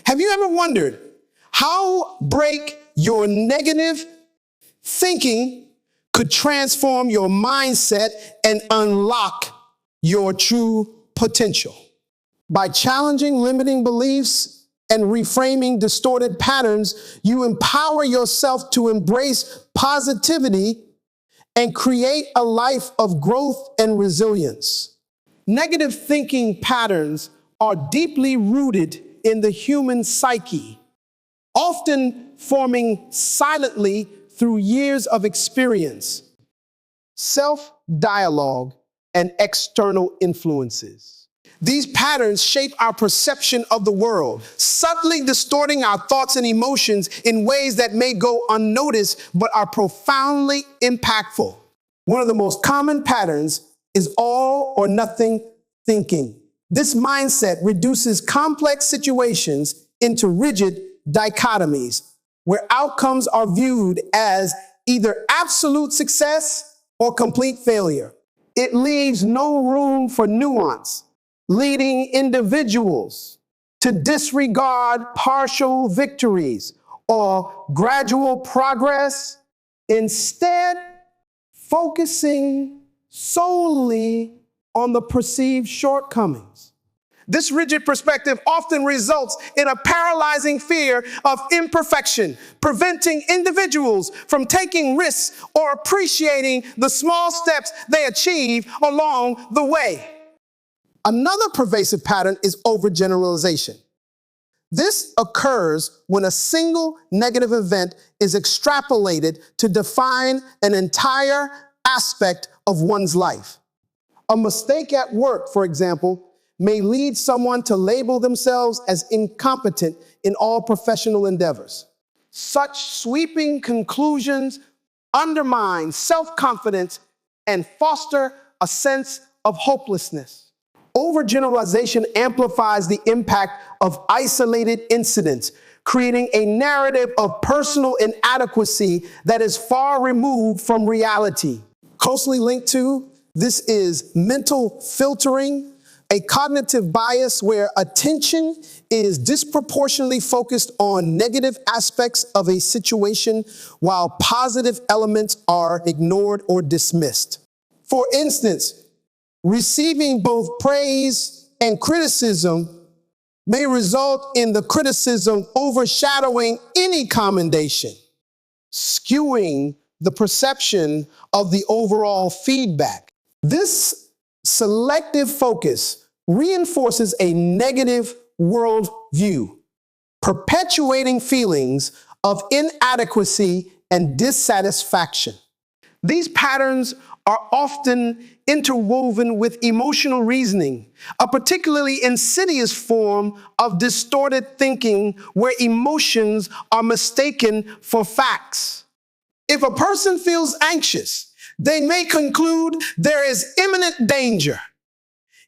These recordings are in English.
Have you ever wondered how break your negative thinking could transform your mindset and unlock your true potential? By challenging limiting beliefs and reframing distorted patterns, you empower yourself to embrace positivity and create a life of growth and resilience. Negative thinking patterns are deeply rooted in the human psyche, often forming silently through years of experience, self-dialogue, and external influences. These patterns shape our perception of the world, subtly distorting our thoughts and emotions in ways that may go unnoticed but are profoundly impactful. One of the most common patterns is all or nothing thinking. This mindset reduces complex situations into rigid dichotomies, where outcomes are viewed as either absolute success or complete failure. It leaves no room for nuance, leading individuals to disregard partial victories or gradual progress, instead focusing solely on the perceived shortcomings. This rigid perspective often results in a paralyzing fear of imperfection, preventing individuals from taking risks or appreciating the small steps they achieve along the way. Another pervasive pattern is overgeneralization. This occurs when a single negative event is extrapolated to define an entire aspect of one's life. A mistake at work, for example, may lead someone to label themselves as incompetent in all professional endeavors. Such sweeping conclusions undermine self-confidence and foster a sense of hopelessness. Overgeneralization amplifies the impact of isolated incidents, creating a narrative of personal inadequacy that is far removed from reality. Closely linked to this is mental filtering, a cognitive bias where attention is disproportionately focused on negative aspects of a situation while positive elements are ignored or dismissed. For instance, receiving both praise and criticism may result in the criticism overshadowing any commendation, skewing the perception of the overall feedback. This selective focus reinforces a negative worldview, perpetuating feelings of inadequacy and dissatisfaction. These patterns are often interwoven with emotional reasoning, a particularly insidious form of distorted thinking where emotions are mistaken for facts. If a person feels anxious, they may conclude there is imminent danger,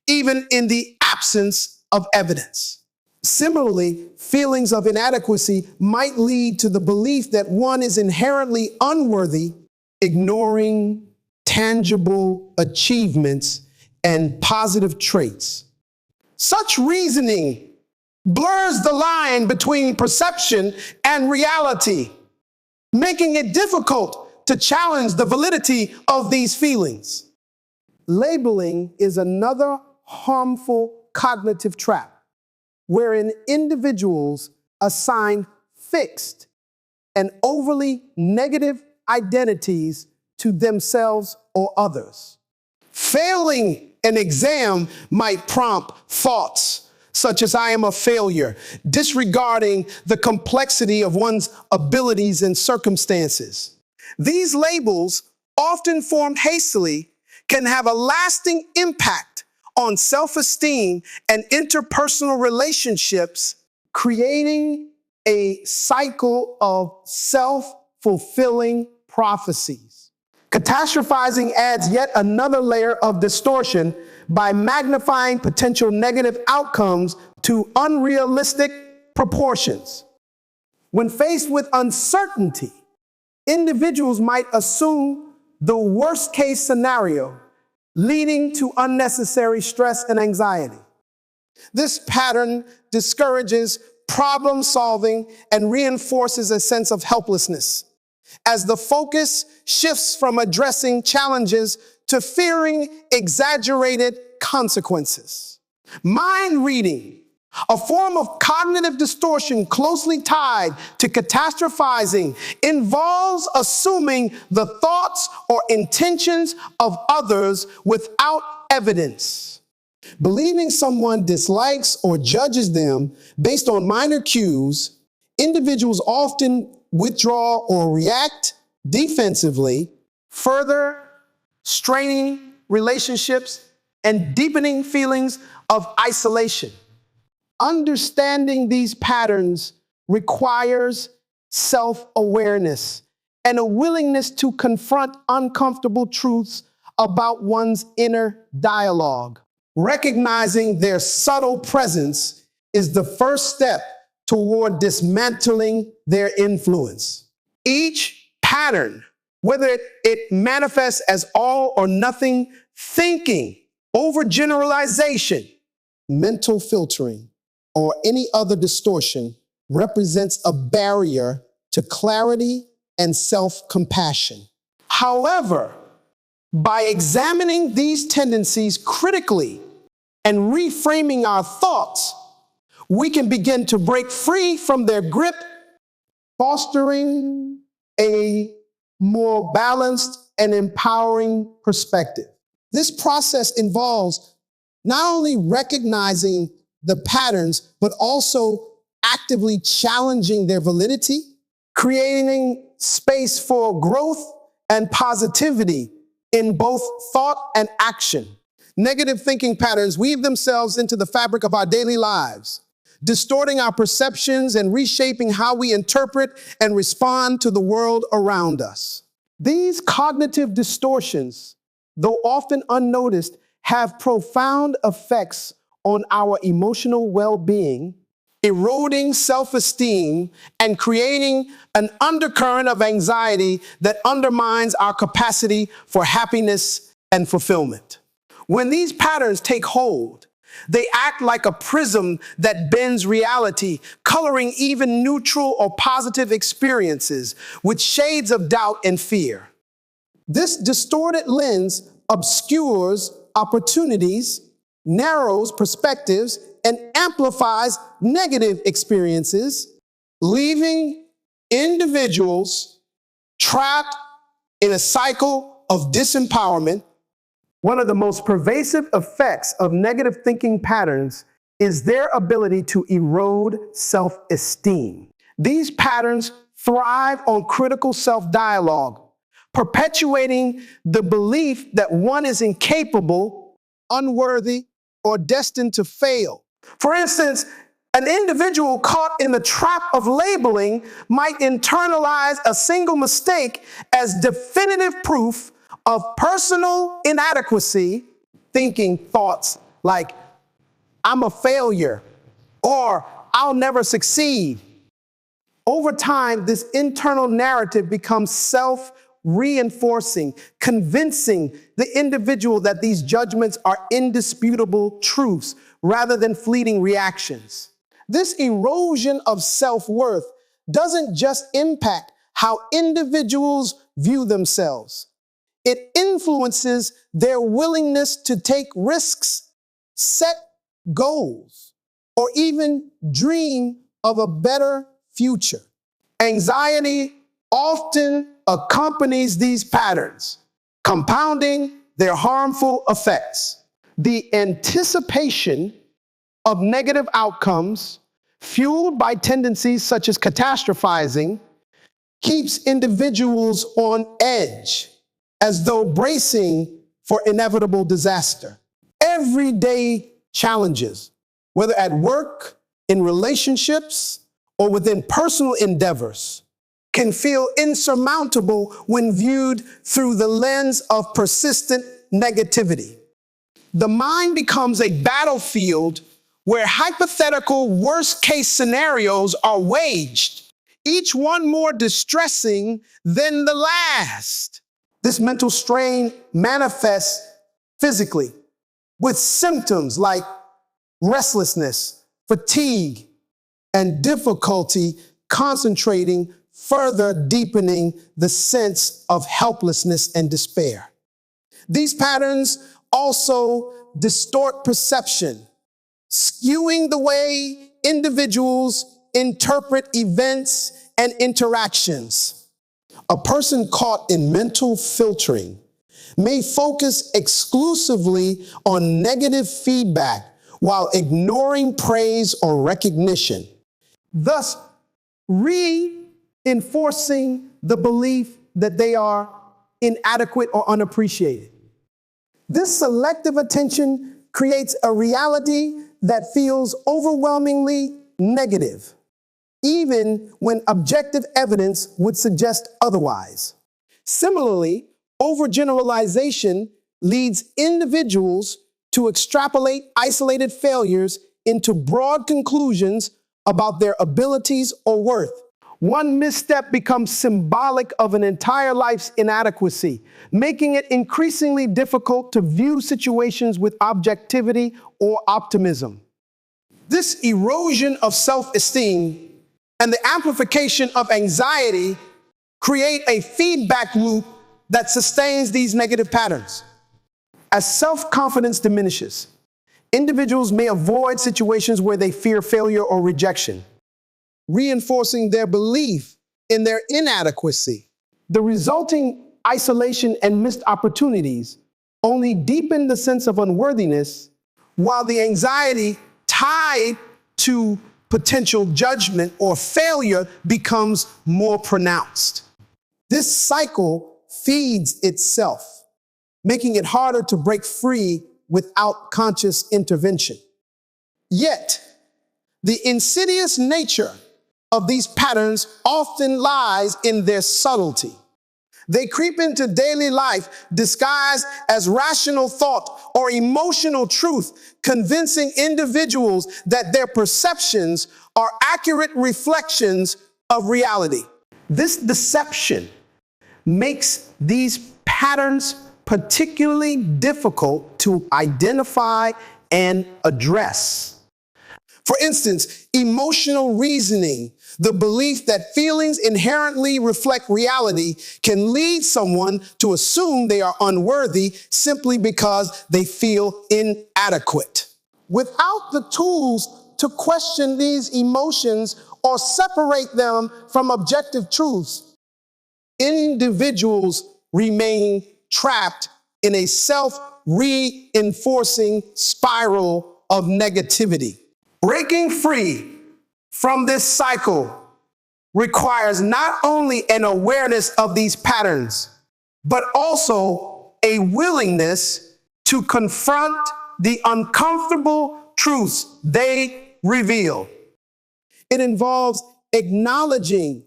even in the absence of evidence. Similarly, feelings of inadequacy might lead to the belief that one is inherently unworthy, ignoring tangible achievements and positive traits. Such reasoning blurs the line between perception and reality, making it difficult to challenge the validity of these feelings. Labeling is another harmful cognitive trap, wherein individuals assign fixed and overly negative identities to themselves or others. Failing an exam might prompt thoughts such as "I am a failure," disregarding the complexity of one's abilities and circumstances. These labels, often formed hastily, can have a lasting impact on self-esteem and interpersonal relationships, creating a cycle of self-fulfilling prophecies. Catastrophizing adds yet another layer of distortion by magnifying potential negative outcomes to unrealistic proportions. When faced with uncertainty, individuals might assume the worst-case scenario, leading to unnecessary stress and anxiety. This pattern discourages problem solving, and reinforces a sense of helplessness as the focus shifts from addressing challenges to fearing exaggerated consequences. Mind reading, a form of cognitive distortion closely tied to catastrophizing, involves assuming the thoughts or intentions of others without evidence. Believing someone dislikes or judges them based on minor cues, individuals often withdraw or react defensively, further straining relationships and deepening feelings of isolation. Understanding these patterns requires self-awareness and a willingness to confront uncomfortable truths about one's inner dialogue. Recognizing their subtle presence is the first step toward dismantling their influence. Each pattern, whether it manifests as all or nothing thinking, overgeneralization, mental filtering, or any other distortion, represents a barrier to clarity and self-compassion. However, by examining these tendencies critically and reframing our thoughts, we can begin to break free from their grip, fostering a more balanced and empowering perspective. This process involves not only recognizing the patterns, but also actively challenging their validity, creating space for growth and positivity in both thought and action. Negative thinking patterns weave themselves into the fabric of our daily lives, distorting our perceptions and reshaping how we interpret and respond to the world around us. These cognitive distortions, though often unnoticed, have profound effects on our emotional well-being, eroding self-esteem and creating an undercurrent of anxiety that undermines our capacity for happiness and fulfillment. When these patterns take hold, they act like a prism that bends reality, coloring even neutral or positive experiences with shades of doubt and fear. This distorted lens obscures opportunities, narrows perspectives, and amplifies negative experiences, leaving individuals trapped in a cycle of disempowerment. One of the most pervasive effects of negative thinking patterns is their ability to erode self-esteem. These patterns thrive on critical self-dialogue, perpetuating the belief that one is incapable, unworthy, or destined to fail. For instance, an individual caught in the trap of labeling might internalize a single mistake as definitive proof of personal inadequacy, thinking thoughts like, "I'm a failure," or "I'll never succeed." Over time, this internal narrative becomes self-reinforcing, convincing the individual that these judgments are indisputable truths rather than fleeting reactions. This erosion of self-worth doesn't just impact how individuals view themselves. It influences their willingness to take risks, set goals, or even dream of a better future. Anxiety often accompanies these patterns, compounding their harmful effects. The anticipation of negative outcomes, fueled by tendencies such as catastrophizing, keeps individuals on edge, as though bracing for inevitable disaster. Everyday challenges, whether at work, in relationships, or within personal endeavors, can feel insurmountable when viewed through the lens of persistent negativity. The mind becomes a battlefield where hypothetical worst-case scenarios are waged, each one more distressing than the last. This mental strain manifests physically with symptoms like restlessness, fatigue, and difficulty concentrating, further deepening the sense of helplessness and despair. These patterns also distort perception, skewing the way individuals interpret events and interactions. A person caught in mental filtering may focus exclusively on negative feedback while ignoring praise or recognition, thus reinforcing the belief that they are inadequate or unappreciated. This selective attention creates a reality that feels overwhelmingly negative, even when objective evidence would suggest otherwise. Similarly, overgeneralization leads individuals to extrapolate isolated failures into broad conclusions about their abilities or worth. One misstep becomes symbolic of an entire life's inadequacy, making it increasingly difficult to view situations with objectivity or optimism. This erosion of self-esteem and the amplification of anxiety create a feedback loop that sustains these negative patterns. As self-confidence diminishes, individuals may avoid situations where they fear failure or rejection, reinforcing their belief in their inadequacy. The resulting isolation and missed opportunities only deepen the sense of unworthiness, while the anxiety tied to potential judgment or failure becomes more pronounced. This cycle feeds itself, making it harder to break free without conscious intervention. Yet, the insidious nature of these patterns often lies in their subtlety. They creep into daily life disguised as rational thought or emotional truth, convincing individuals that their perceptions are accurate reflections of reality. This deception makes these patterns particularly difficult to identify and address. For instance, emotional reasoning, the belief that feelings inherently reflect reality, can lead someone to assume they are unworthy simply because they feel inadequate. Without the tools to question these emotions or separate them from objective truths, individuals remain trapped in a self-reinforcing spiral of negativity. Breaking free from this cycle requires not only an awareness of these patterns, but also a willingness to confront the uncomfortable truths they reveal. It involves acknowledging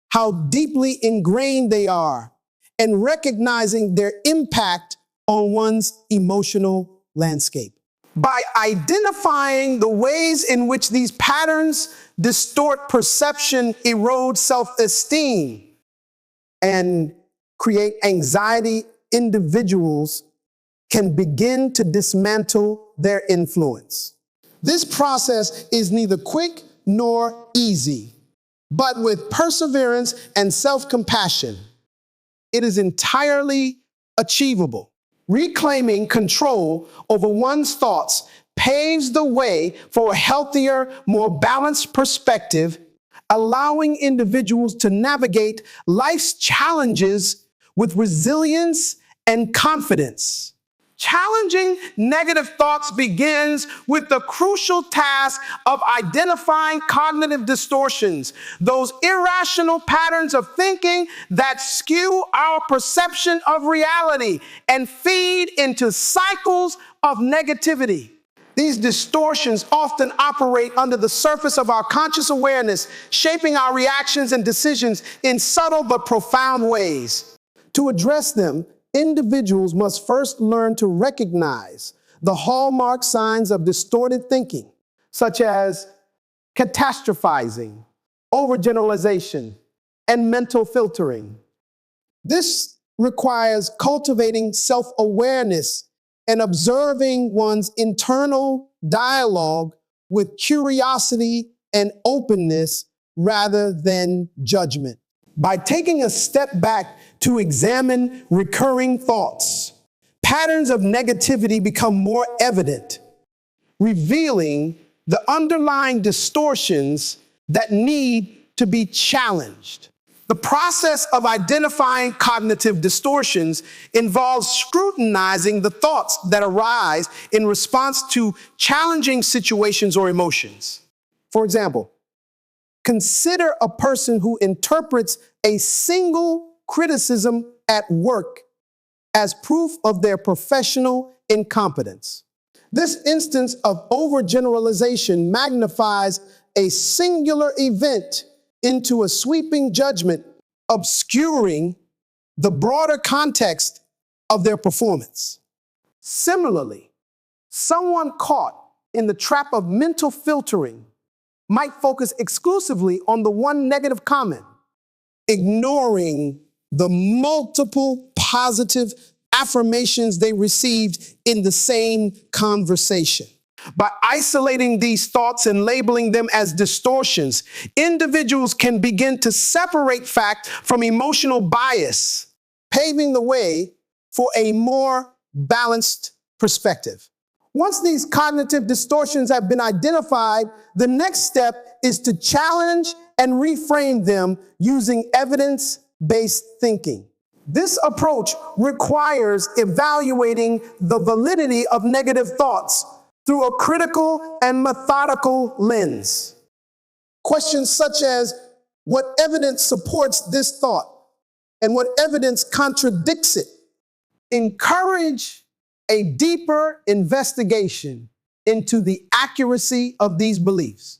how deeply ingrained they are and recognizing their impact on one's emotional landscape. By identifying the ways in which these patterns distort perception, erode self-esteem, and create anxiety, individuals can begin to dismantle their influence. This process is neither quick nor easy, but with perseverance and self-compassion, it is entirely achievable. Reclaiming control over one's thoughts paves the way for a healthier, more balanced perspective, allowing individuals to navigate life's challenges with resilience and confidence. Challenging negative thoughts begins with the crucial task of identifying cognitive distortions, those irrational patterns of thinking that skew our perception of reality and feed into cycles of negativity. These distortions often operate under the surface of our conscious awareness, shaping our reactions and decisions in subtle but profound ways. To address them, individuals must first learn to recognize the hallmark signs of distorted thinking, such as catastrophizing, overgeneralization, and mental filtering. This requires cultivating self-awareness and observing one's internal dialogue with curiosity and openness rather than judgment. By taking a step back to examine recurring thoughts, patterns of negativity become more evident, revealing the underlying distortions that need to be challenged. The process of identifying cognitive distortions involves scrutinizing the thoughts that arise in response to challenging situations or emotions. For example, consider a person who interprets a single criticism at work as proof of their professional incompetence. This instance of overgeneralization magnifies a singular event into a sweeping judgment, obscuring the broader context of their performance. Similarly, someone caught in the trap of mental filtering might focus exclusively on the one negative comment, ignoring the multiple positive affirmations they received in the same conversation. By isolating these thoughts and labeling them as distortions, individuals can begin to separate fact from emotional bias, paving the way for a more balanced perspective. Once these cognitive distortions have been identified, the next step is to challenge and reframe them using evidence-based thinking. This approach requires evaluating the validity of negative thoughts through a critical and methodical lens. Questions such as, what evidence supports this thought and what evidence contradicts it, encourage a deeper investigation into the accuracy of these beliefs.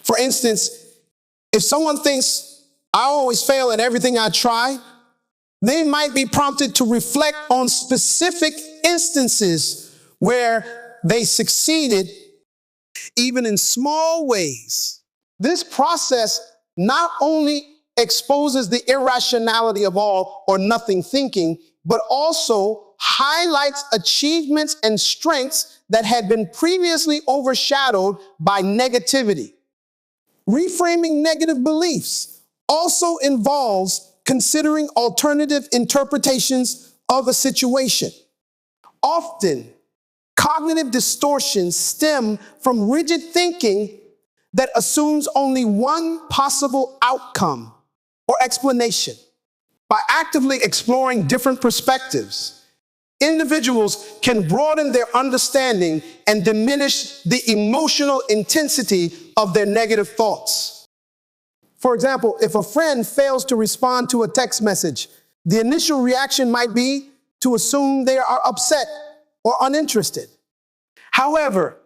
For instance, if someone thinks, I always fail at everything I try, they might be prompted to reflect on specific instances where they succeeded, even in small ways. This process not only exposes the irrationality of all or nothing thinking, but also highlights achievements and strengths that had been previously overshadowed by negativity. Reframing negative beliefs also involves considering alternative interpretations of a situation. Often, cognitive distortions stem from rigid thinking that assumes only one possible outcome or explanation. By actively exploring different perspectives, individuals can broaden their understanding and diminish the emotional intensity of their negative thoughts. For example, if a friend fails to respond to a text message, the initial reaction might be to assume they are upset or uninterested. However,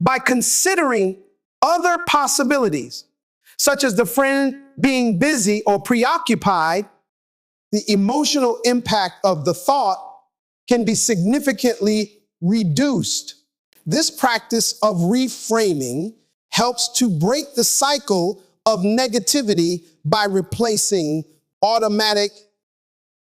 by considering other possibilities, such as the friend being busy or preoccupied, the emotional impact of the thought can be significantly reduced. This practice of reframing helps to break the cycle of negativity by replacing automatic,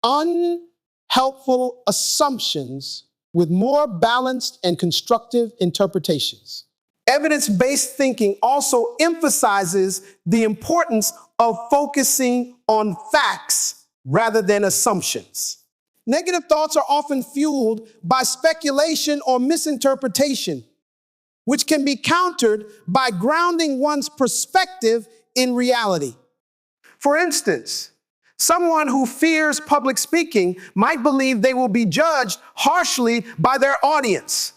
unhelpful assumptions with more balanced and constructive interpretations. Evidence-based thinking also emphasizes the importance of focusing on facts rather than assumptions. Negative thoughts are often fueled by speculation or misinterpretation, which can be countered by grounding one's perspective in reality. For instance, someone who fears public speaking might believe they will be judged harshly by their audience.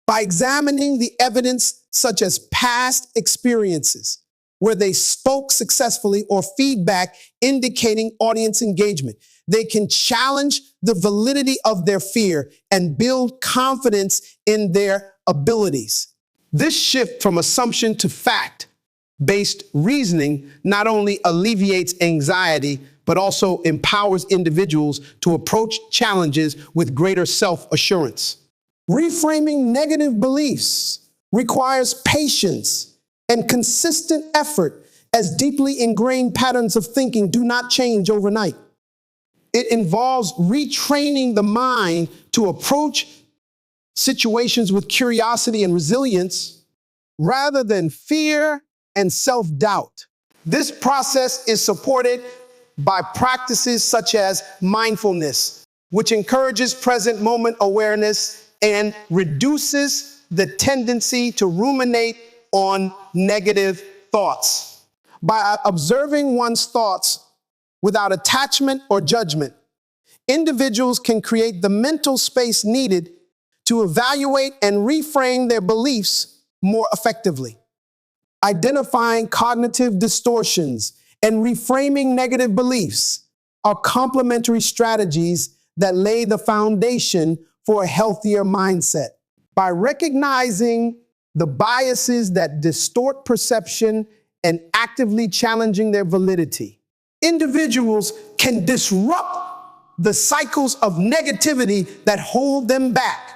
By examining the evidence such as past experiences where they spoke successfully or feedback indicating audience engagement, they can challenge the validity of their fear and build confidence in their abilities. This shift from assumption to fact-based reasoning not only alleviates anxiety, but also empowers individuals to approach challenges with greater self-assurance. Reframing negative beliefs requires patience and consistent effort, as deeply ingrained patterns of thinking do not change overnight. It involves retraining the mind to approach situations with curiosity and resilience rather than fear and self-doubt. This process is supported by practices such as mindfulness, which encourages present moment awareness and reduces the tendency to ruminate on negative thoughts. By observing one's thoughts without attachment or judgment, individuals can create the mental space needed to evaluate and reframe their beliefs more effectively. Identifying cognitive distortions and reframing negative beliefs are complementary strategies that lay the foundation for a healthier mindset. By recognizing the biases that distort perception and actively challenging their validity, individuals can disrupt the cycles of negativity that hold them back.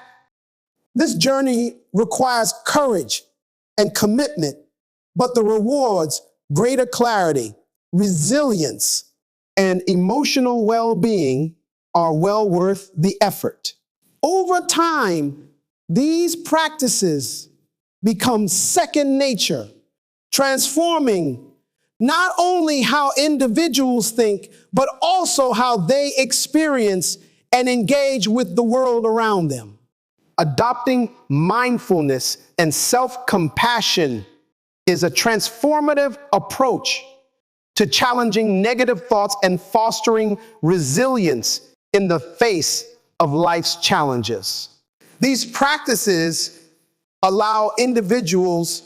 This journey requires courage and commitment, but the rewards, greater clarity, resilience, and emotional well-being are well worth the effort. Over time, these practices become second nature, transforming not only how individuals think, but also how they experience and engage with the world around them. Adopting mindfulness and self-compassion is a transformative approach to challenging negative thoughts and fostering resilience in the face of life's challenges. These practices allow individuals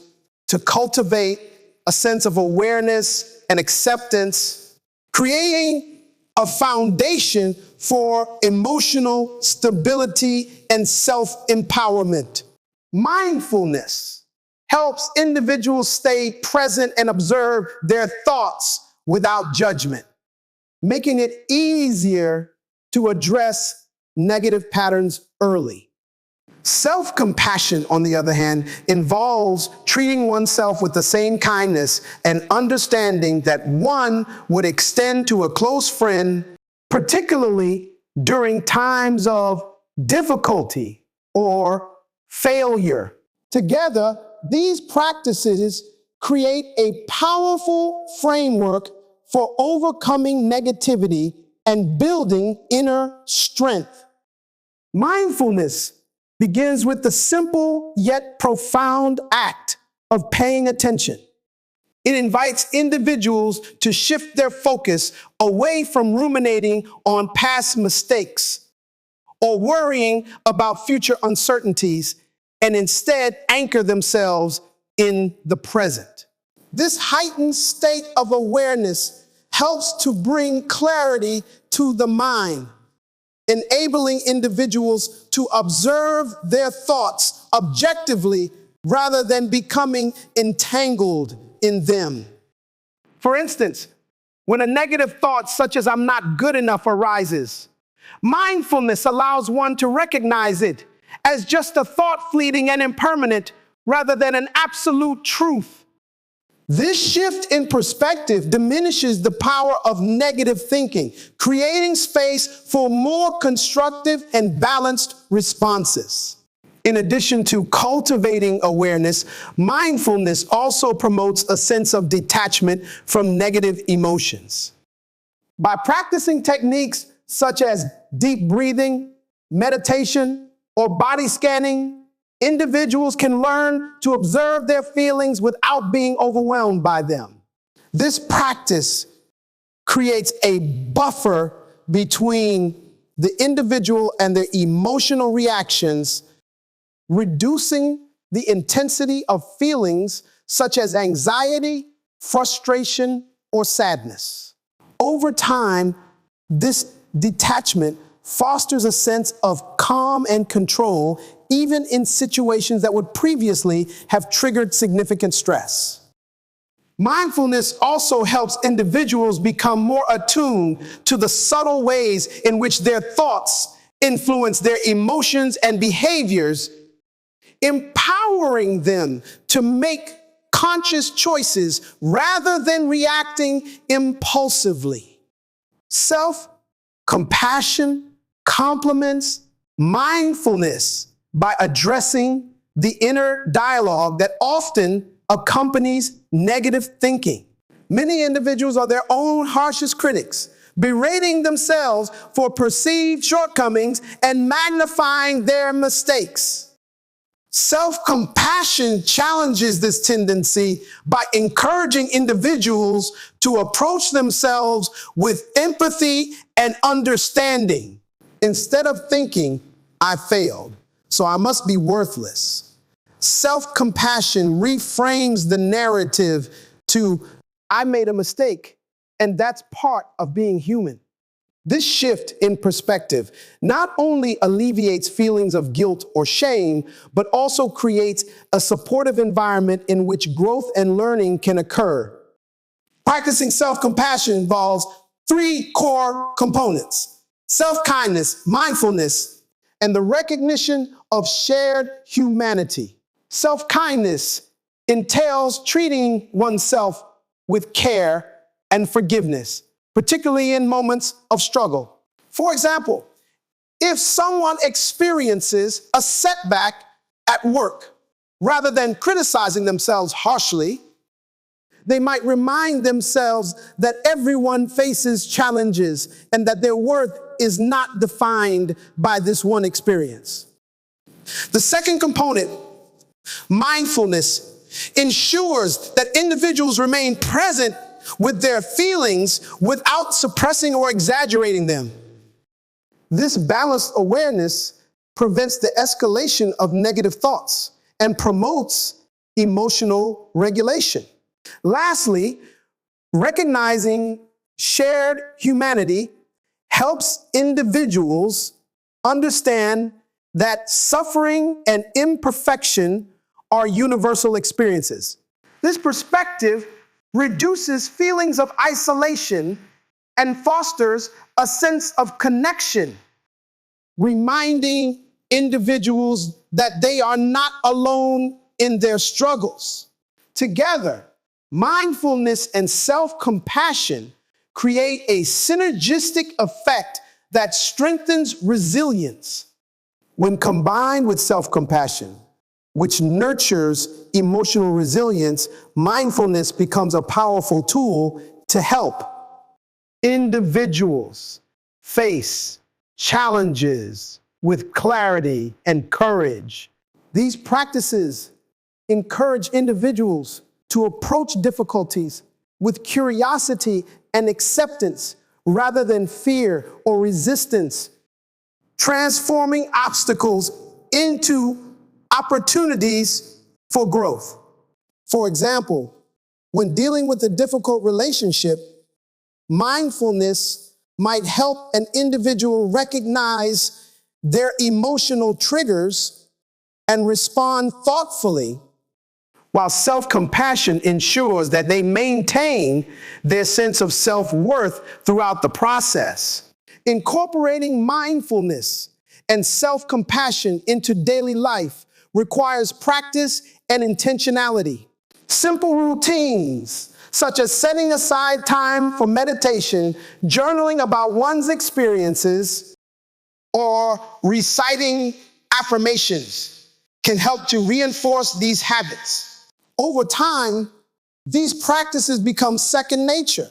to cultivate a sense of awareness and acceptance, creating a foundation for emotional stability and self-empowerment. Mindfulness helps individuals stay present and observe their thoughts without judgment, making it easier to address negative patterns early. Self-compassion, on the other hand, involves treating oneself with the same kindness and understanding that one would extend to a close friend, particularly during times of difficulty or failure. Together, these practices create a powerful framework for overcoming negativity and building inner strength. Mindfulness begins with the simple yet profound act of paying attention. It invites individuals to shift their focus away from ruminating on past mistakes or worrying about future uncertainties and instead anchor themselves in the present. This heightened state of awareness helps to bring clarity to the mind, enabling individuals to observe their thoughts objectively rather than becoming entangled in them. For instance, when a negative thought such as "I'm not good enough" arises, mindfulness allows one to recognize it as just a thought, fleeting and impermanent, rather than an absolute truth. This shift in perspective diminishes the power of negative thinking, creating space for more constructive and balanced responses. In addition to cultivating awareness, mindfulness also promotes a sense of detachment from negative emotions. By practicing techniques such as deep breathing, meditation, or body scanning, individuals can learn to observe their feelings without being overwhelmed by them. This practice creates a buffer between the individual and their emotional reactions, reducing the intensity of feelings such as anxiety, frustration, or sadness. Over time, this detachment fosters a sense of calm and control, even in situations that would previously have triggered significant stress. Mindfulness also helps individuals become more attuned to the subtle ways in which their thoughts influence their emotions and behaviors, empowering them to make conscious choices rather than reacting impulsively. Self-compassion complements mindfulness by addressing the inner dialogue that often accompanies negative thinking. Many individuals are their own harshest critics, berating themselves for perceived shortcomings and magnifying their mistakes. Self-compassion challenges this tendency by encouraging individuals to approach themselves with empathy and understanding. Instead of thinking, I failed, so I must be worthless. Self-compassion reframes the narrative to, I made a mistake, and that's part of being human. This shift in perspective not only alleviates feelings of guilt or shame, but also creates a supportive environment in which growth and learning can occur. Practicing self-compassion involves three core components: self-kindness, mindfulness, and the recognition of shared humanity. Self-kindness entails treating oneself with care and forgiveness, particularly in moments of struggle. For example, if someone experiences a setback at work, rather than criticizing themselves harshly, they might remind themselves that everyone faces challenges and that their worth is not defined by this one experience. The second component, mindfulness, ensures that individuals remain present with their feelings without suppressing or exaggerating them. This balanced awareness prevents the escalation of negative thoughts and promotes emotional regulation. Lastly, recognizing shared humanity helps individuals understand that suffering and imperfection are universal experiences. This perspective reduces feelings of isolation and fosters a sense of connection, reminding individuals that they are not alone in their struggles. Together, mindfulness and self-compassion create a synergistic effect that strengthens resilience. When combined with self-compassion, which nurtures emotional resilience, mindfulness becomes a powerful tool to help individuals face challenges with clarity and courage. These practices encourage individuals to approach difficulties with curiosity and acceptance rather than fear or resistance, transforming obstacles into opportunities for growth. For example, when dealing with a difficult relationship, mindfulness might help an individual recognize their emotional triggers and respond thoughtfully, while self-compassion ensures that they maintain their sense of self-worth throughout the process. Incorporating mindfulness and self-compassion into daily life requires practice and intentionality. Simple routines, such as setting aside time for meditation, journaling about one's experiences, or reciting affirmations, can help to reinforce these habits. Over time, these practices become second nature,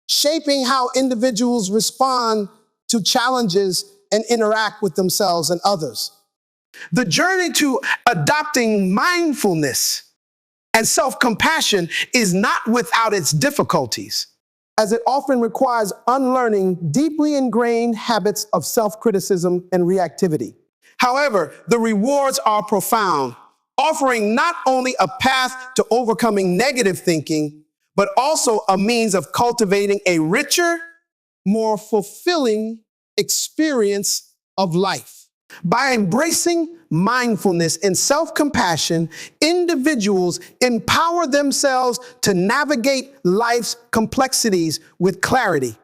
shaping how individuals respond to challenges and interact with themselves and others. The journey to adopting mindfulness and self-compassion is not without its difficulties, as it often requires unlearning deeply ingrained habits of self-criticism and reactivity. However, the rewards are profound, offering not only a path to overcoming negative thinking, but also a means of cultivating a richer, more fulfilling experience of life. By embracing mindfulness and self-compassion, individuals empower themselves to navigate life's complexities with clarity,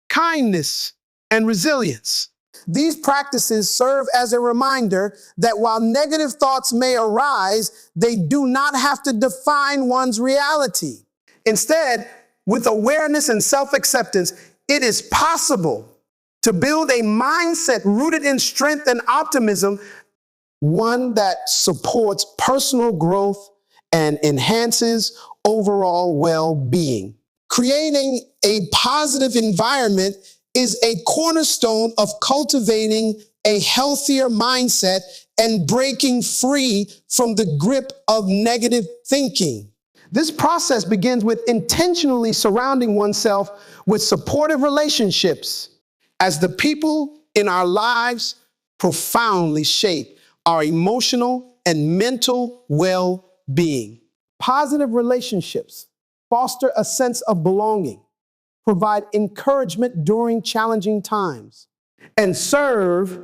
kindness, and resilience. These practices serve as a reminder that while negative thoughts may arise, they do not have to define one's reality. Instead, with awareness and self-acceptance, it is possible to build a mindset rooted in strength and optimism, one that supports personal growth and enhances overall well-being. Creating a positive environment is a cornerstone of cultivating a healthier mindset and breaking free from the grip of negative thinking. This process begins with intentionally surrounding oneself with supportive relationships, as the people in our lives profoundly shape our emotional and mental well-being. Positive relationships foster a sense of belonging, provide encouragement during challenging times, and serve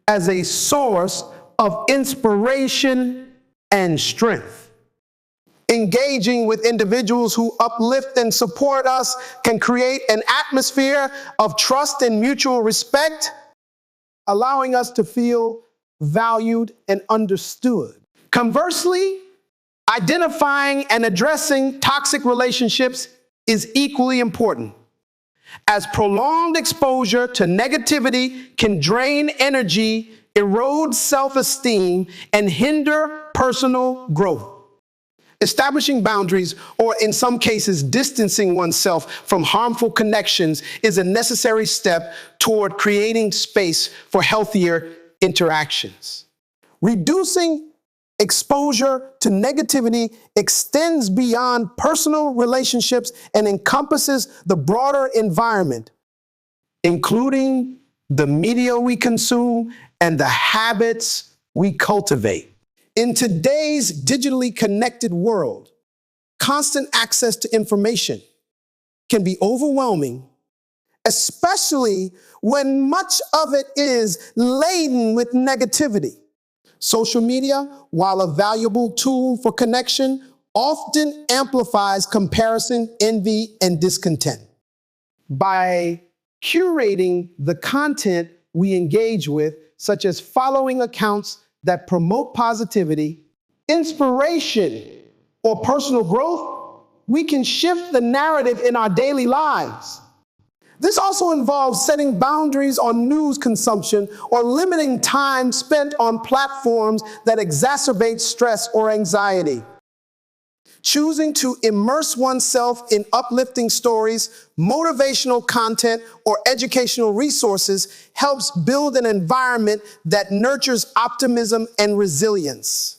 as a source of inspiration and strength. Engaging with individuals who uplift and support us can create an atmosphere of trust and mutual respect, allowing us to feel valued and understood. Conversely, identifying and addressing toxic relationships is equally important, as prolonged exposure to negativity can drain energy, erode self-esteem, and hinder personal growth. Establishing boundaries, or in some cases, distancing oneself from harmful connections, is a necessary step toward creating space for healthier interactions. Reducing exposure to negativity extends beyond personal relationships and encompasses the broader environment, including the media we consume and the habits we cultivate. In today's digitally connected world, constant access to information can be overwhelming, especially when much of it is laden with negativity. Social media, while a valuable tool for connection, often amplifies comparison, envy, and discontent. By curating the content we engage with, such as following accounts that promote positivity, inspiration, or personal growth, we can shift the narrative in our daily lives. This also involves setting boundaries on news consumption or limiting time spent on platforms that exacerbate stress or anxiety. Choosing to immerse oneself in uplifting stories, motivational content, or educational resources helps build an environment that nurtures optimism and resilience.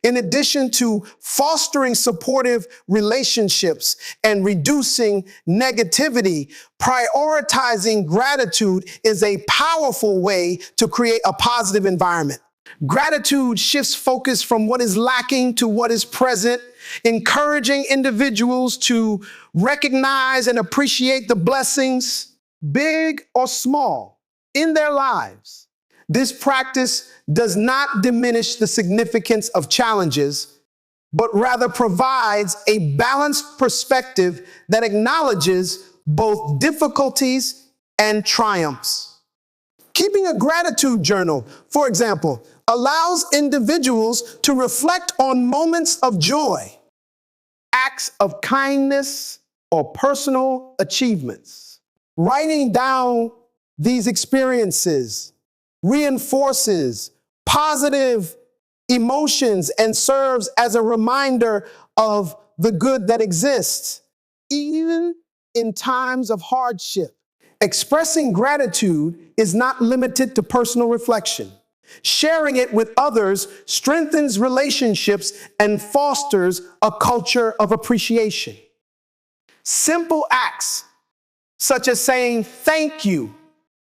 In addition to fostering supportive relationships and reducing negativity, prioritizing gratitude is a powerful way to create a positive environment. Gratitude shifts focus from what is lacking to what is present, encouraging individuals to recognize and appreciate the blessings, big or small, in their lives. This practice does not diminish the significance of challenges, but rather provides a balanced perspective that acknowledges both difficulties and triumphs. Keeping a gratitude journal, for example, allows individuals to reflect on moments of joy, acts of kindness, or personal achievements. Writing down these experiences reinforces positive emotions and serves as a reminder of the good that exists, even in times of hardship. Expressing gratitude is not limited to personal reflection. Sharing it with others strengthens relationships and fosters a culture of appreciation. Simple acts, such as saying thank you,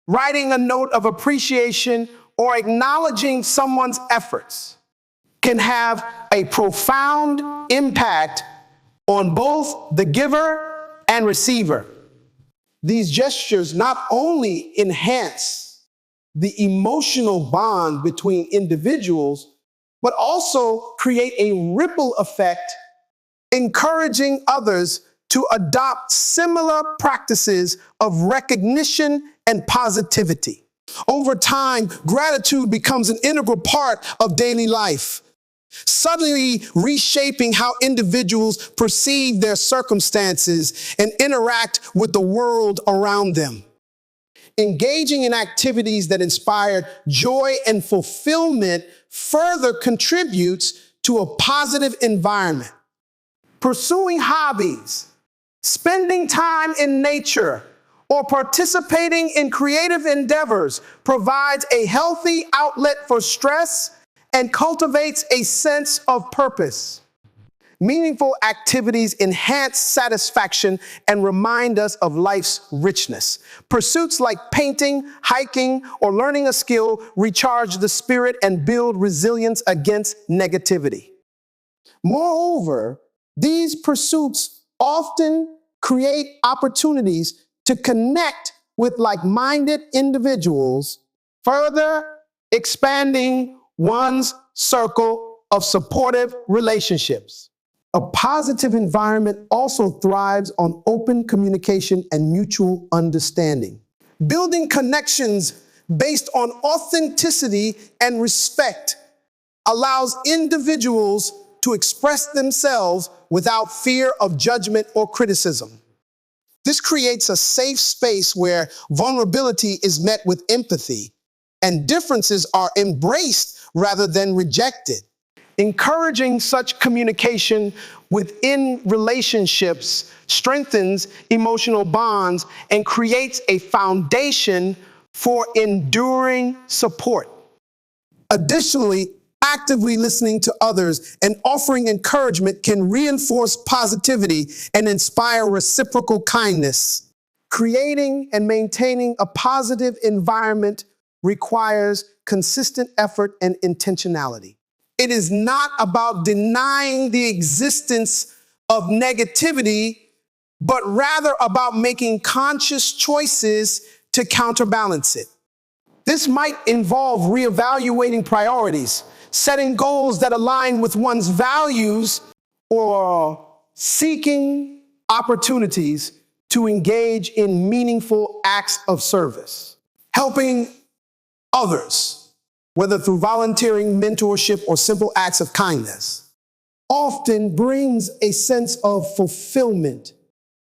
writing a note of appreciation, or acknowledging someone's efforts, can have a profound impact on both the giver and receiver. These gestures not only enhance the emotional bond between individuals, but also create a ripple effect, encouraging others to adopt similar practices of recognition and positivity. Over time, gratitude becomes an integral part of daily life, subtly reshaping how individuals perceive their circumstances and interact with the world around them. Engaging in activities that inspire joy and fulfillment further contributes to a positive environment. Pursuing hobbies, spending time in nature, or participating in creative endeavors provides a healthy outlet for stress and cultivates a sense of purpose. Meaningful activities enhance satisfaction and remind us of life's richness. Pursuits like painting, hiking, or learning a skill recharge the spirit and build resilience against negativity. Moreover, these pursuits often create opportunities to connect with like-minded individuals, further expanding one's circle of supportive relationships. A positive environment also thrives on open communication and mutual understanding. Building connections based on authenticity and respect allows individuals to express themselves without fear of judgment or criticism. This creates a safe space where vulnerability is met with empathy and differences are embraced rather than rejected. Encouraging such communication within relationships strengthens emotional bonds and creates a foundation for enduring support. Additionally, actively listening to others and offering encouragement can reinforce positivity and inspire reciprocal kindness. Creating and maintaining a positive environment requires consistent effort and intentionality. It is not about denying the existence of negativity, but rather about making conscious choices to counterbalance it. This might involve reevaluating priorities, setting goals that align with one's values, or seeking opportunities to engage in meaningful acts of service. Helping others, whether through volunteering, mentorship, or simple acts of kindness, often brings a sense of fulfillment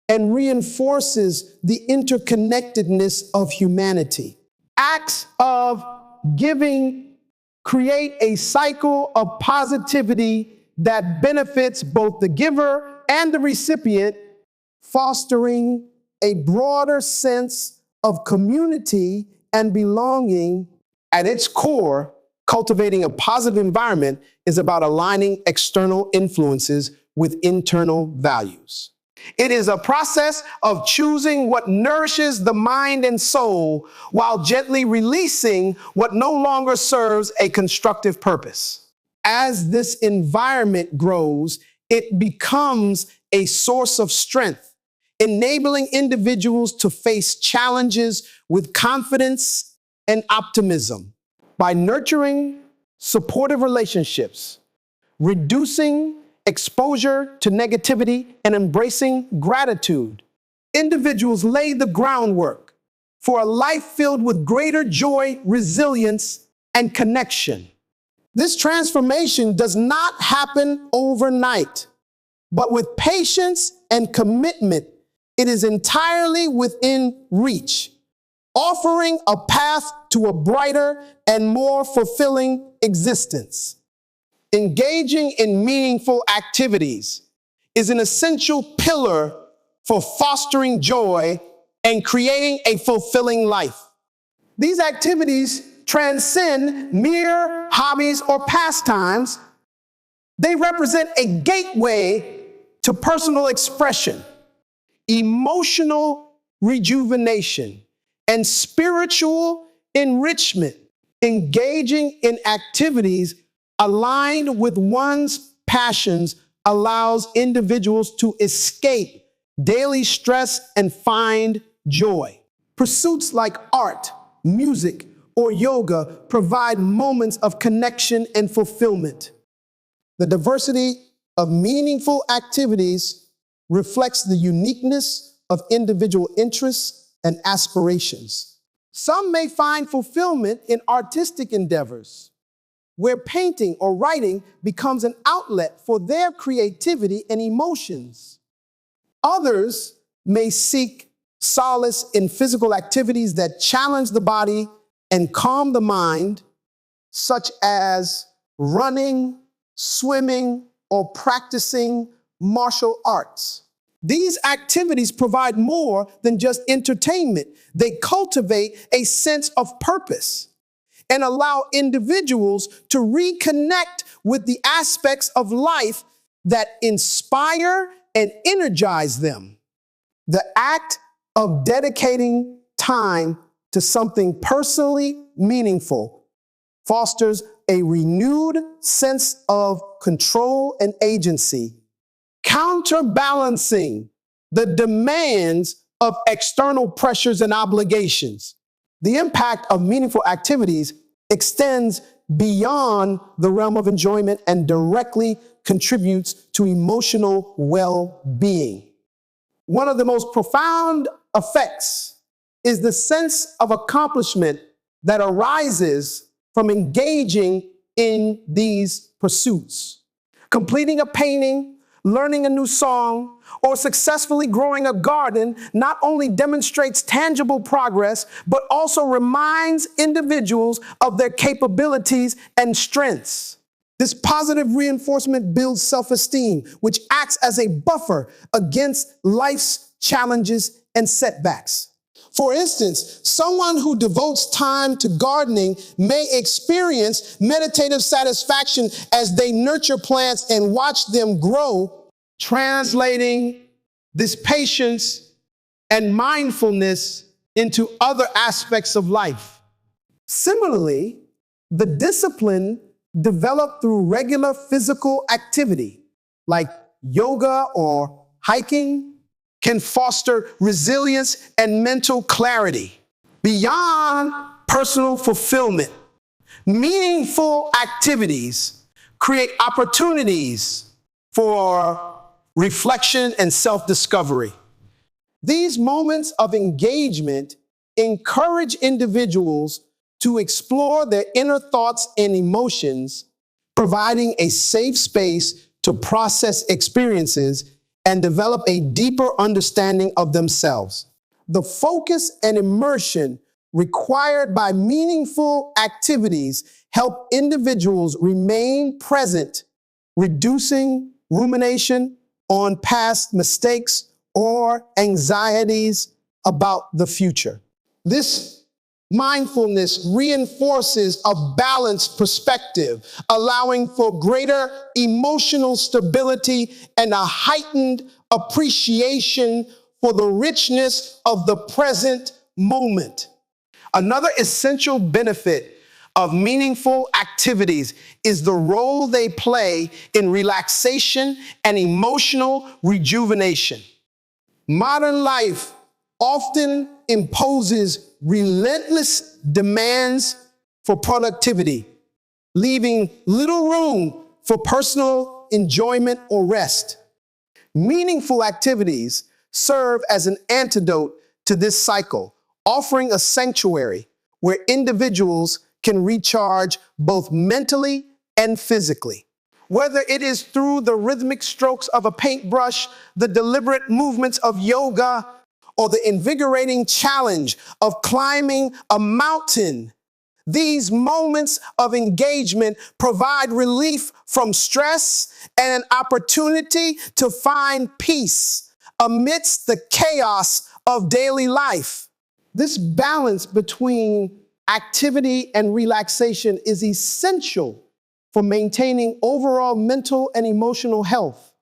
and reinforces the interconnectedness of humanity. Acts of giving create a cycle of positivity that benefits both the giver and the recipient, fostering a broader sense of community and belonging. At its core, cultivating a positive environment is about aligning external influences with internal values. It is a process of choosing what nourishes the mind and soul while gently releasing what no longer serves a constructive purpose. As this environment grows, it becomes a source of strength, enabling individuals to face challenges with confidence and optimism. By nurturing supportive relationships, reducing exposure to negativity, and embracing gratitude, individuals lay the groundwork for a life filled with greater joy, resilience, and connection. This transformation does not happen overnight, but with patience and commitment, it is entirely within reach, offering a path to a brighter and more fulfilling existence. Engaging in meaningful activities is an essential pillar for fostering joy and creating a fulfilling life. These activities transcend mere hobbies or pastimes. They represent a gateway to personal expression, emotional rejuvenation, and spiritual enrichment. Engaging in activities aligned with one's passions allows individuals to escape daily stress and find joy. Pursuits like art, music, or yoga provide moments of connection and fulfillment. The diversity of meaningful activities reflects the uniqueness of individual interests and aspirations. Some may find fulfillment in artistic endeavors, where painting or writing becomes an outlet for their creativity and emotions. Others may seek solace in physical activities that challenge the body and calm the mind, such as running, swimming, or practicing martial arts. These activities provide more than just entertainment. They cultivate a sense of purpose and allow individuals to reconnect with the aspects of life that inspire and energize them. The act of dedicating time to something personally meaningful fosters a renewed sense of control and agency, counterbalancing the demands of external pressures and obligations. The impact of meaningful activities extends beyond the realm of enjoyment and directly contributes to emotional well-being. One of the most profound effects is the sense of accomplishment that arises from engaging in these pursuits. Completing a painting, learning a new song, or successfully growing a garden not only demonstrates tangible progress, but also reminds individuals of their capabilities and strengths. This positive reinforcement builds self-esteem, which acts as a buffer against life's challenges and setbacks. For instance, someone who devotes time to gardening may experience meditative satisfaction as they nurture plants and watch them grow, translating this patience and mindfulness into other aspects of life. Similarly, the discipline developed through regular physical activity, like yoga or hiking, can foster resilience and mental clarity. Beyond personal fulfillment, meaningful activities create opportunities for reflection and self-discovery. These moments of engagement encourage individuals to explore their inner thoughts and emotions, providing a safe space to process experiences and develop a deeper understanding of themselves. The focus and immersion required by meaningful activities help individuals remain present, reducing rumination on past mistakes or anxieties about the future. This mindfulness reinforces a balanced perspective, allowing for greater emotional stability and a heightened appreciation for the richness of the present moment. Another essential benefit of meaningful activities is the role they play in relaxation and emotional rejuvenation. Modern life often imposes relentless demands for productivity, leaving little room for personal enjoyment or rest. Meaningful activities serve as an antidote to this cycle, offering a sanctuary where individuals can recharge both mentally and physically. Whether it is through the rhythmic strokes of a paintbrush, the deliberate movements of yoga, or the invigorating challenge of climbing a mountain, these moments of engagement provide relief from stress and an opportunity to find peace amidst the chaos of daily life. This balance between activity and relaxation is essential for maintaining overall mental and emotional health,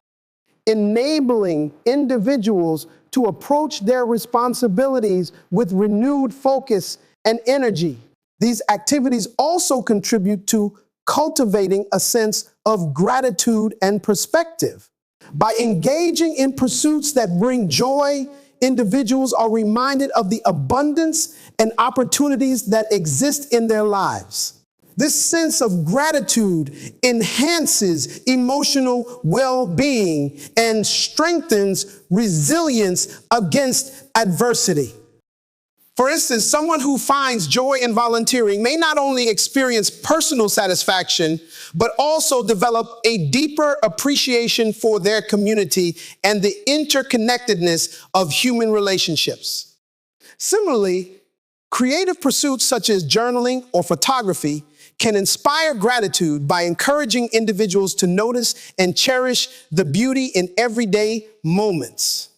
enabling individuals to approach their responsibilities with renewed focus and energy. These activities also contribute to cultivating a sense of gratitude and perspective. By engaging in pursuits that bring joy, individuals are reminded of the abundance and opportunities that exist in their lives. This sense of gratitude enhances emotional well-being and strengthens resilience against adversity. For instance, someone who finds joy in volunteering may not only experience personal satisfaction, but also develop a deeper appreciation for their community and the interconnectedness of human relationships. Similarly, creative pursuits such as journaling or photography can inspire gratitude by encouraging individuals to notice and cherish the beauty in everyday moments.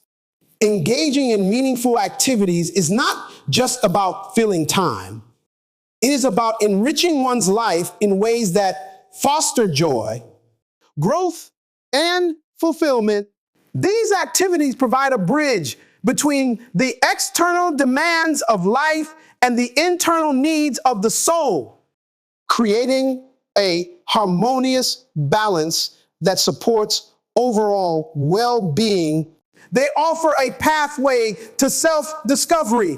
Engaging in meaningful activities is not just about filling time. It is about enriching one's life in ways that foster joy, growth, and fulfillment. These activities provide a bridge between the external demands of life and the internal needs of the soul, creating a harmonious balance that supports overall well-being. They offer a pathway to self-discovery,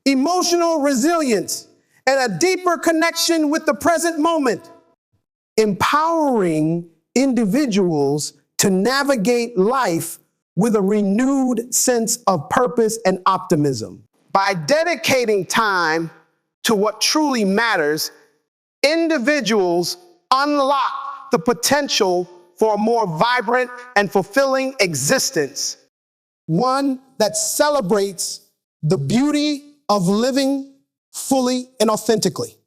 emotional resilience, and a deeper connection with the present moment, empowering individuals to navigate life with a renewed sense of purpose and optimism. By dedicating time to what truly matters, individuals unlock the potential for a more vibrant and fulfilling existence, one that celebrates the beauty of living fully and authentically.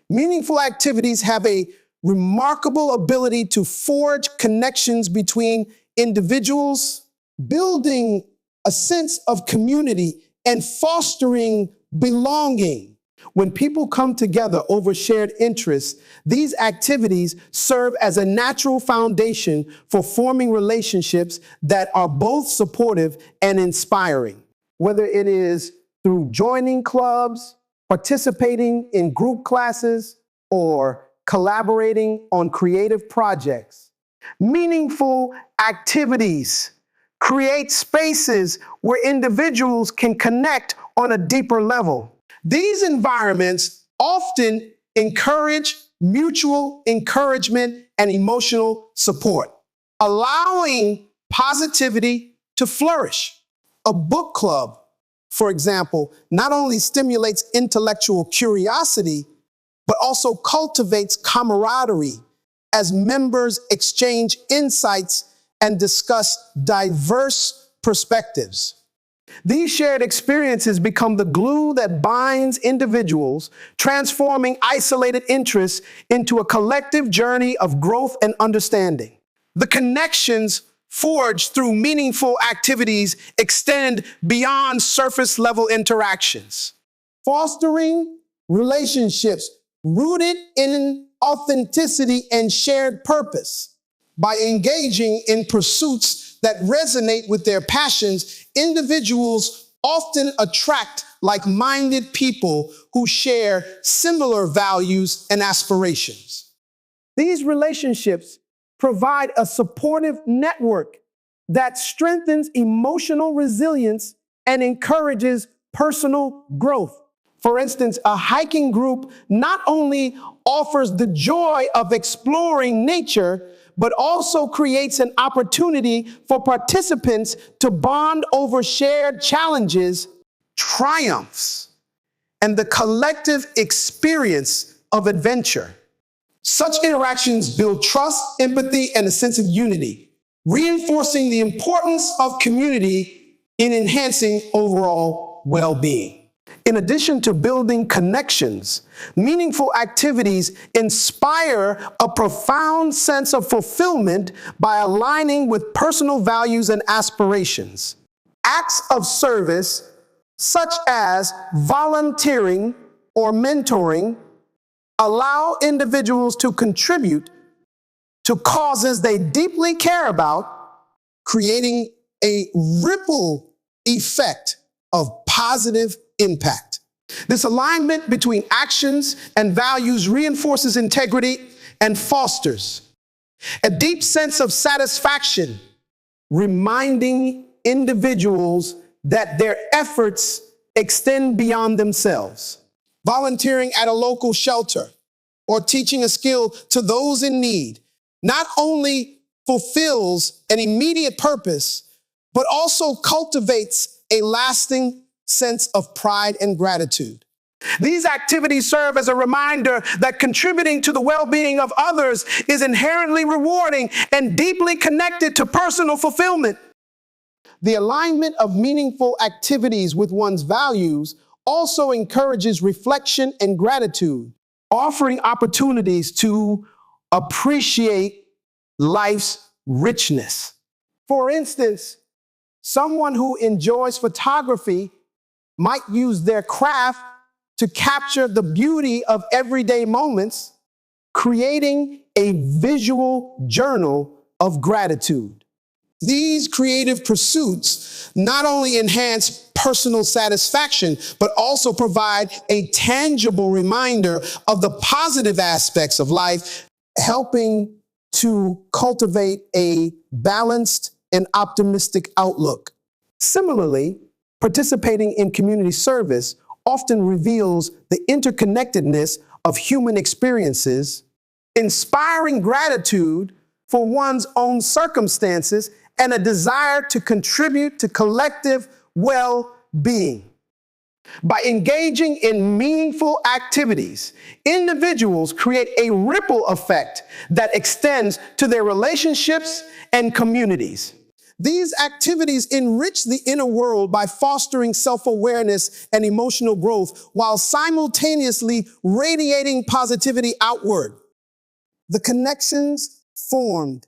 Meaningful activities have a remarkable ability to forge connections between individuals, building a sense of community and fostering belonging. When people come together over shared interests, these activities serve as a natural foundation for forming relationships that are both supportive and inspiring. Whether it is through joining clubs, participating in group classes, or collaborating on creative projects, meaningful activities create spaces where individuals can connect on a deeper level. These environments often encourage mutual encouragement and emotional support, allowing positivity to flourish. A book club, for example, not only stimulates intellectual curiosity, but also cultivates camaraderie as members exchange insights and discuss diverse perspectives. These shared experiences become the glue that binds individuals, transforming isolated interests into a collective journey of growth and understanding. The connections forged through meaningful activities extend beyond surface-level interactions, fostering relationships rooted in authenticity and shared purpose. By engaging in pursuits that resonate with their passions, individuals often attract like-minded people who share similar values and aspirations. These relationships provide a supportive network that strengthens emotional resilience and encourages personal growth. For instance, a hiking group not only offers the joy of exploring nature, but also creates an opportunity for participants to bond over shared challenges, triumphs, and the collective experience of adventure. Such interactions build trust, empathy, and a sense of unity, reinforcing the importance of community in enhancing overall well-being. In addition to building connections, meaningful activities inspire a profound sense of fulfillment by aligning with personal values and aspirations. Acts of service, such as volunteering or mentoring, allow individuals to contribute to causes they deeply care about, creating a ripple effect of positive impact. This alignment between actions and values reinforces integrity and fosters a deep sense of satisfaction, reminding individuals that their efforts extend beyond themselves. Volunteering at a local shelter or teaching a skill to those in need not only fulfills an immediate purpose, but also cultivates a lasting sense of pride and gratitude. These activities serve as a reminder that contributing to the well-being of others is inherently rewarding and deeply connected to personal fulfillment. The alignment of meaningful activities with one's values also encourages reflection and gratitude, offering opportunities to appreciate life's richness. For instance, someone who enjoys photography might use their craft to capture the beauty of everyday moments, creating a visual journal of gratitude. These creative pursuits not only enhance personal satisfaction, but also provide a tangible reminder of the positive aspects of life, helping to cultivate a balanced and optimistic outlook. Similarly, participating in community service often reveals the interconnectedness of human experiences, inspiring gratitude for one's own circumstances and a desire to contribute to collective well-being. By engaging in meaningful activities, individuals create a ripple effect that extends to their relationships and communities. These activities enrich the inner world by fostering self-awareness and emotional growth while simultaneously radiating positivity outward. The connections formed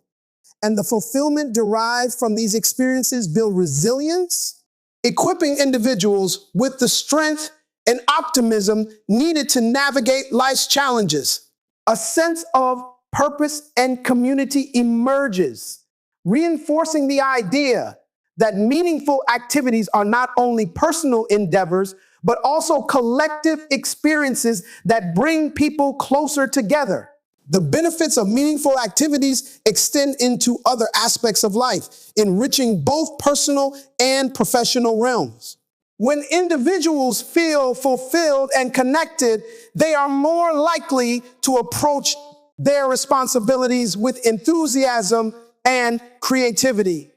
and the fulfillment derived from these experiences build resilience, equipping individuals with the strength and optimism needed to navigate life's challenges. A sense of purpose and community emerges, reinforcing the idea that meaningful activities are not only personal endeavors, but also collective experiences that bring people closer together. The benefits of meaningful activities extend into other aspects of life, enriching both personal and professional realms. When individuals feel fulfilled and connected, they are more likely to approach their responsibilities with enthusiasm and creativity.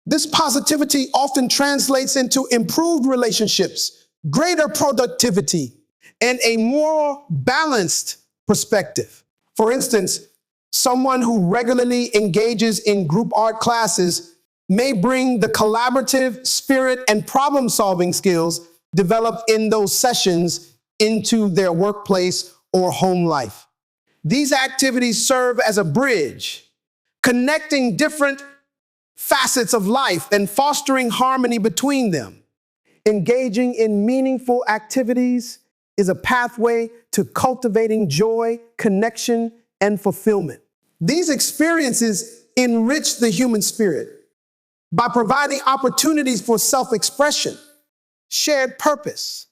This positivity often translates into improved relationships, greater productivity, and a more balanced perspective. For instance, someone who regularly engages in group art classes may bring the collaborative spirit and problem-solving skills developed in those sessions into their workplace or home life. These activities serve as a bridge, connecting different facets of life and fostering harmony between them. Engaging in meaningful activities is a pathway to cultivating joy, connection, and fulfillment. These experiences enrich the human spirit by providing opportunities for self-expression, shared purpose,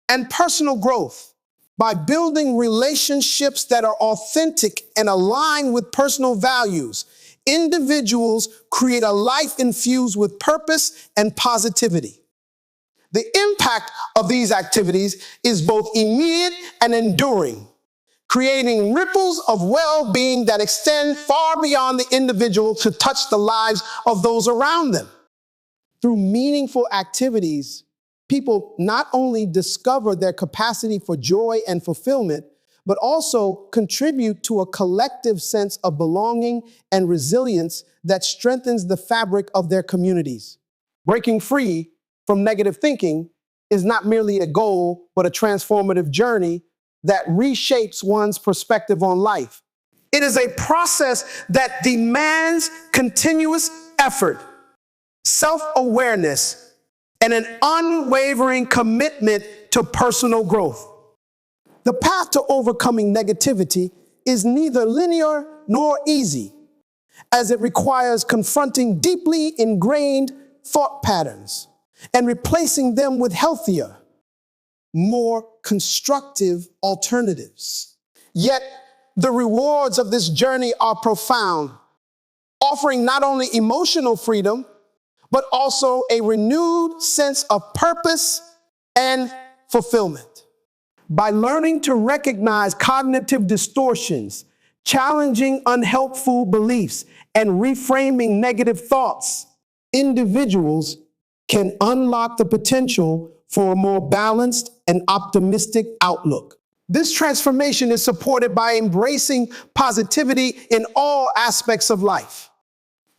and personal growth. By building relationships that are authentic and aligned with personal values, individuals create a life infused with purpose and positivity. The impact of these activities is both immediate and enduring, creating ripples of well-being that extend far beyond the individual to touch the lives of those around them. Through meaningful activities, people not only discover their capacity for joy and fulfillment, but also contribute to a collective sense of belonging and resilience that strengthens the fabric of their communities. Breaking free from negative thinking is not merely a goal, but a transformative journey that reshapes one's perspective on life. It is a process that demands continuous effort, self-awareness, and an unwavering commitment to personal growth. The path to overcoming negativity is neither linear nor easy, as it requires confronting deeply ingrained thought patterns and replacing them with healthier, more constructive alternatives. Yet, the rewards of this journey are profound, offering not only emotional freedom, but also a renewed sense of purpose and fulfillment. By learning to recognize cognitive distortions, challenging unhelpful beliefs, and reframing negative thoughts, individuals can unlock the potential for a more balanced and optimistic outlook. This transformation is supported by embracing positivity in all aspects of life.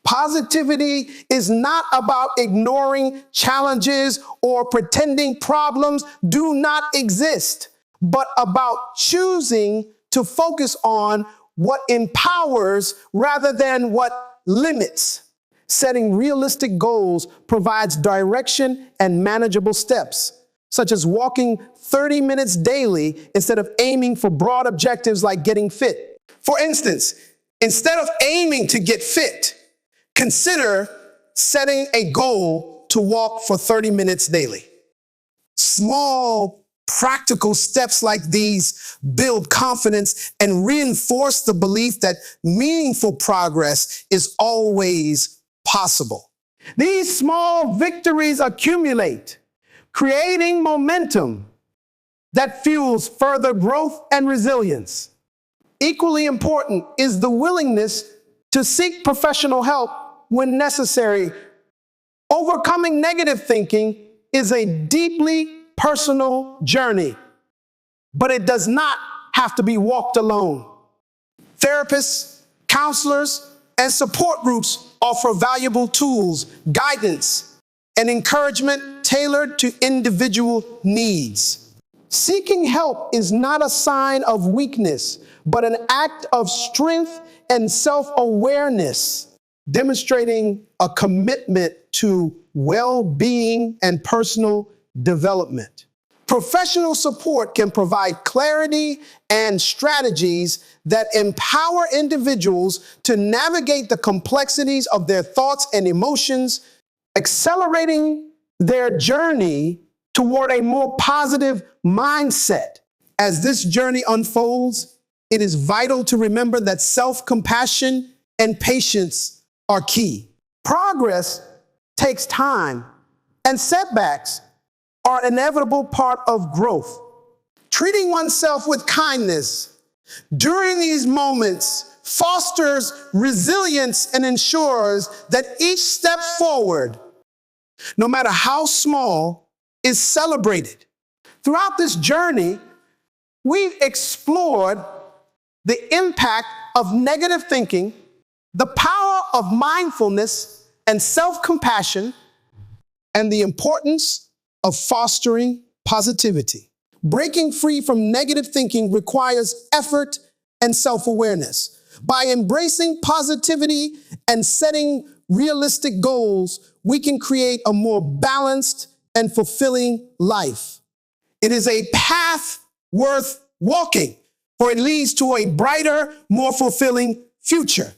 Positivity is not about ignoring challenges or pretending problems do not exist, but about choosing to focus on what empowers rather than what limits. Setting realistic goals provides direction and manageable steps, such as walking 30 minutes daily instead of aiming for broad objectives like getting fit. For instance, instead of aiming to get fit, consider setting a goal to walk for 30 minutes daily. Small, practical steps like these build confidence and reinforce the belief that meaningful progress is always possible. These small victories accumulate, creating momentum that fuels further growth and resilience. Equally important is the willingness to seek professional help when necessary. Overcoming negative thinking is a deeply personal journey, but it does not have to be walked alone. Therapists, counselors, and support groups offer valuable tools, guidance, and encouragement tailored to individual needs. Seeking help is not a sign of weakness, but an act of strength and self-awareness, demonstrating a commitment to well-being and personal development. Professional support can provide clarity and strategies that empower individuals to navigate the complexities of their thoughts and emotions, accelerating their journey toward a more positive mindset. As this journey unfolds, it is vital to remember that self-compassion and patience are key. Progress takes time, and setbacks are an inevitable part of growth. Treating oneself with kindness during these moments fosters resilience and ensures that each step forward, no matter how small, is celebrated. Throughout this journey, we've explored the impact of negative thinking, the power of mindfulness and self-compassion, and the importance of fostering positivity. Breaking free from negative thinking requires effort and self-awareness. By embracing positivity and setting realistic goals, we can create a more balanced and fulfilling life. It is a path worth walking, for it leads to a brighter, more fulfilling future.